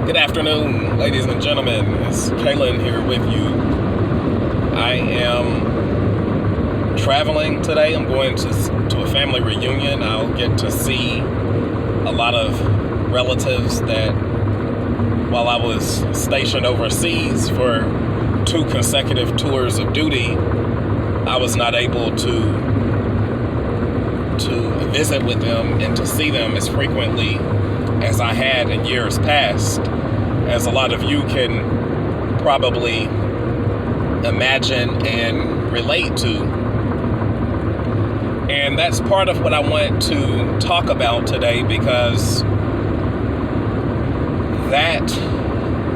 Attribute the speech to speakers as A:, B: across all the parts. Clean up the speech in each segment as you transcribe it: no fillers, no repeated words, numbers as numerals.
A: Good afternoon, ladies and gentlemen. It's Kalen here with you. I am traveling today. I'm going to a family reunion. I'll get to see a lot of relatives that while I was stationed overseas for 2 consecutive tours of duty, I was not able to visit with them and to see them as frequently as I had in years past, as a lot of you can probably imagine and relate to. And that's part of what I want to talk about today, because that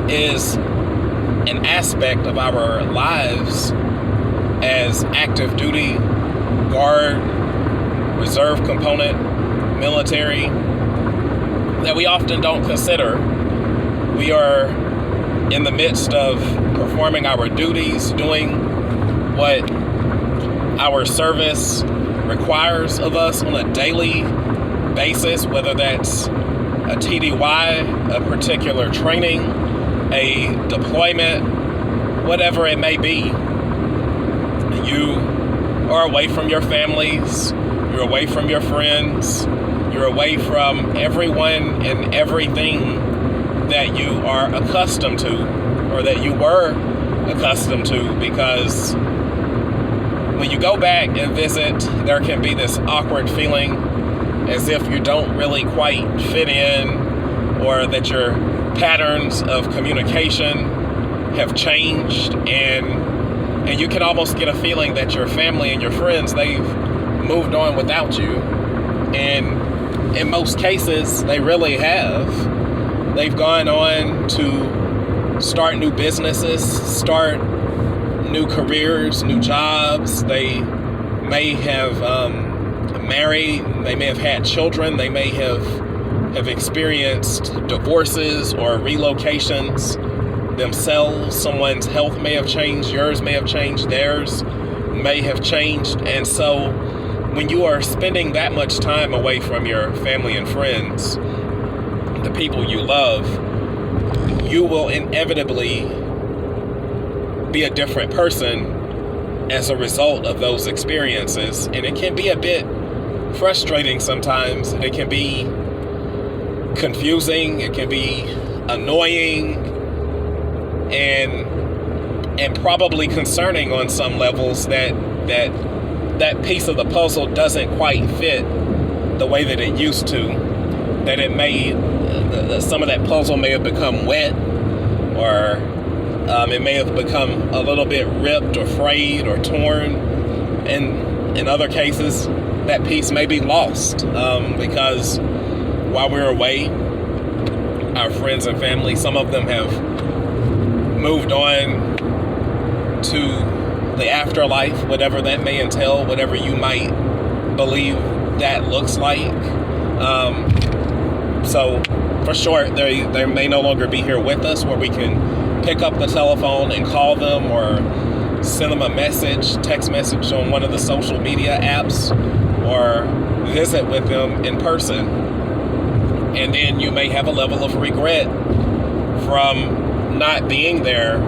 A: is an aspect of our lives as active duty, guard, reserve component, military, that we often don't consider. We are in the midst of performing our duties, doing what our service requires of us on a daily basis, whether that's a TDY, a particular training, a deployment, whatever it may be. You are away from your families, you're away from your friends, you're away from everyone and everything that you are accustomed to, or that you were accustomed to, because when you go back and visit, there can be this awkward feeling as if you don't really quite fit in, or that your patterns of communication have changed, and you can almost get a feeling that your family and your friends, they've moved on without you. And in most cases, they really have. They've gone on to start new businesses, start new careers, new jobs. They may have married, they may have had children, they may have experienced divorces or relocations themselves. Someone's health may have changed, yours may have changed, theirs may have changed. And so when you are spending that much time away from your family and friends, the people you love, you will inevitably be a different person as a result of those experiences. And it can be a bit frustrating sometimes. It can be confusing. It can be annoying and probably concerning on some levels, that piece of the puzzle doesn't quite fit the way that it used to. That it may, some of that puzzle may have become wet, or it may have become a little bit ripped or frayed or torn. And in other cases, that piece may be lost, because while we're away, our friends and family, some of them have moved on to the afterlife, whatever that may entail, whatever you might believe that looks like. So for sure, they may no longer be here with us, where we can pick up the telephone and call them, or send them a message, text message on one of the social media apps, or visit with them in person. And then you may have a level of regret from not being there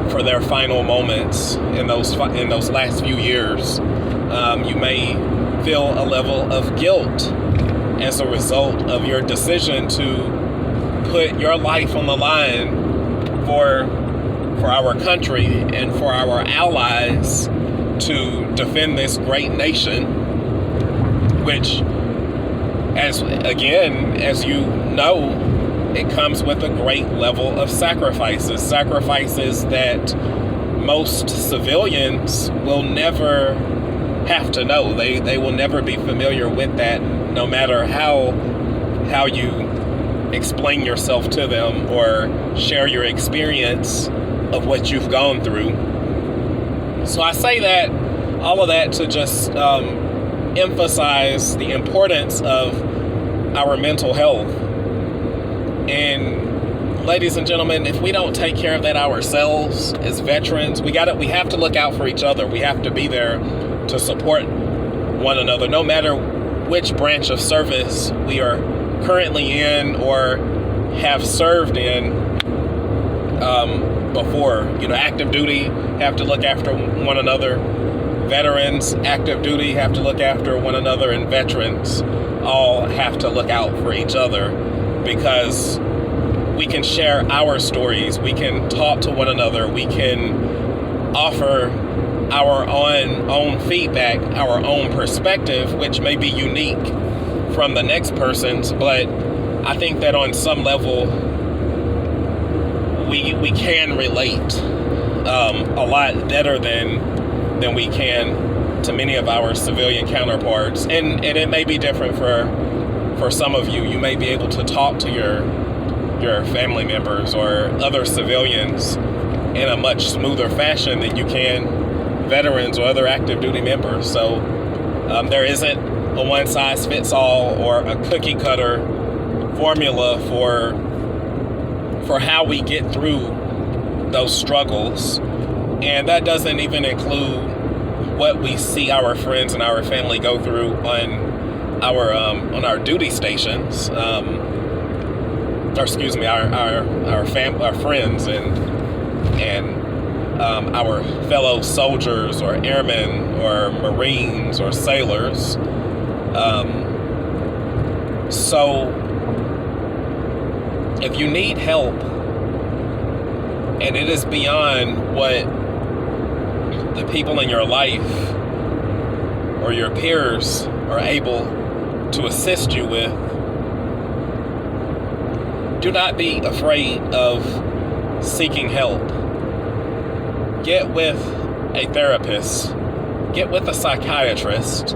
A: for their final moments in those last few years. You may feel a level of guilt as a result of your decision to put your life on the line for our country and for our allies to defend this great nation, which, as you know, it comes with a great level of sacrifices that most civilians will never have to know. They will never be familiar with that, no matter how you explain yourself to them or share your experience of what you've gone through. So I say that, all of that, to just emphasize the importance of our mental health. And ladies and gentlemen, if we don't take care of that ourselves as veterans, we have to look out for each other. We have to be there to support one another, no matter which branch of service we are currently in or have served in before. Active duty have to look after one another. Veterans, active duty, have to look after one another, and veterans all have to look out for each other, because we can share our stories, we can talk to one another, we can offer our own feedback, our own perspective, which may be unique from the next person's, but I think that on some level we can relate a lot better than we can to many of our civilian counterparts, and it may be different for some of you. You may be able to talk to your family members or other civilians in a much smoother fashion than you can veterans or other active duty members. So there isn't a one size fits all or a cookie cutter formula for how we get through those struggles, and that doesn't even include what we see our friends and our family go through on our duty stations. Our friends and our fellow soldiers or airmen or Marines or sailors. So if you need help and it is beyond what the people in your life or your peers are able to assist you with, do not be afraid of seeking help. Get with a therapist, get with a psychiatrist,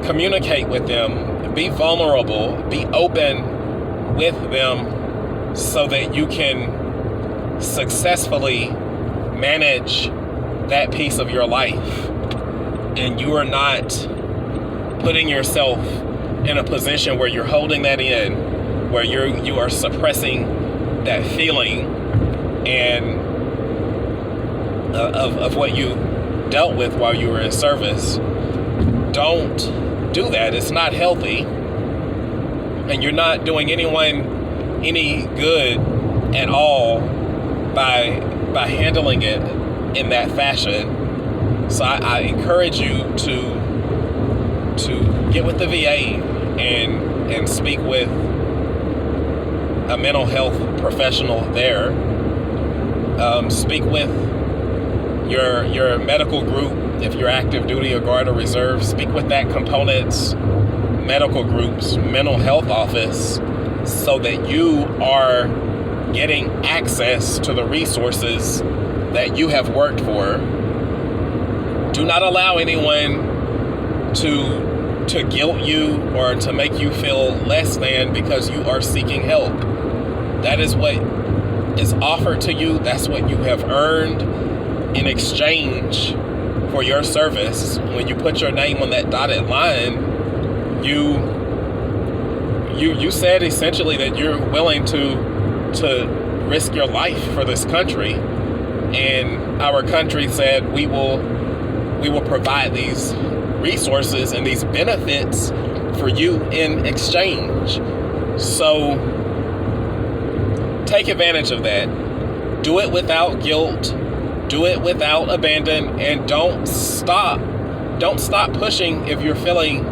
A: communicate with them, be vulnerable, be open with them so that you can successfully manage that piece of your life, and you are not putting yourself in a position where you're holding that in, where you are suppressing that feeling and of what you dealt with while you were in service. Don't do that. It's not healthy, and you're not doing anyone any good at all by handling it in that fashion. So I encourage you to get with the VA and speak with a mental health professional there. Speak with your medical group, if you're active duty or guard or reserve. Speak with that component's medical group's mental health office so that you are getting access to the resources that you have worked for. Do not allow anyone to guilt you or to make you feel less than because you are seeking help. That is what is offered to you. That's what you have earned in exchange for your service. When you put your name on that dotted line, you said essentially that you're willing to risk your life for this country, and our country said we will provide these resources and these benefits for you in exchange. So take advantage of that. Do it without guilt. Do it without abandon, and don't stop pushing if you're feeling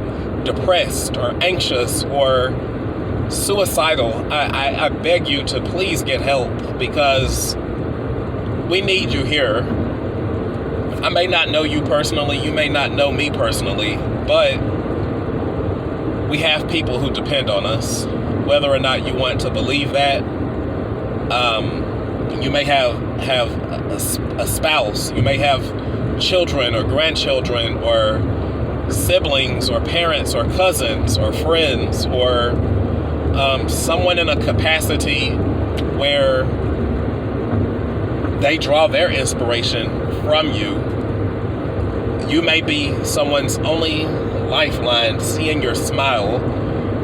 A: depressed or anxious or suicidal. I beg you to please get help, because we need you here. I may not know you personally, you may not know me personally, but we have people who depend on us, whether or not you want to believe that. You may have a spouse, you may have children or grandchildren or siblings or parents or cousins or friends or someone in a capacity where they draw their inspiration from you. You may be someone's only lifeline, seeing your smile,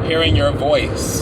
A: hearing your voice,